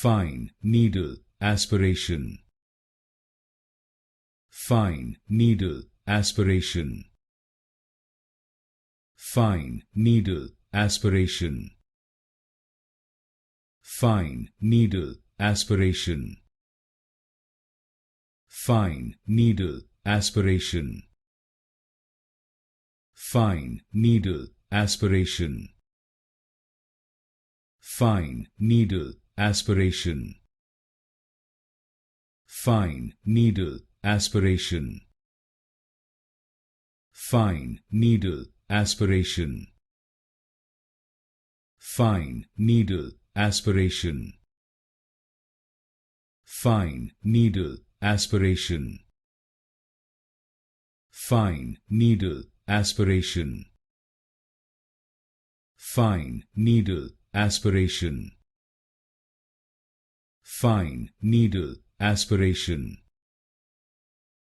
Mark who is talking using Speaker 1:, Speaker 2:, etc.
Speaker 1: fine needle aspiration, fine needle aspiration, fine needle aspiration, fine needle aspiration, fine needle aspiration, fine needle aspiration, fine needle aspiration, fine needle aspiration, fine needle aspiration, fine needle aspiration, fine needle aspiration, fine needle aspiration, fine needle aspiration, fine needle aspiration,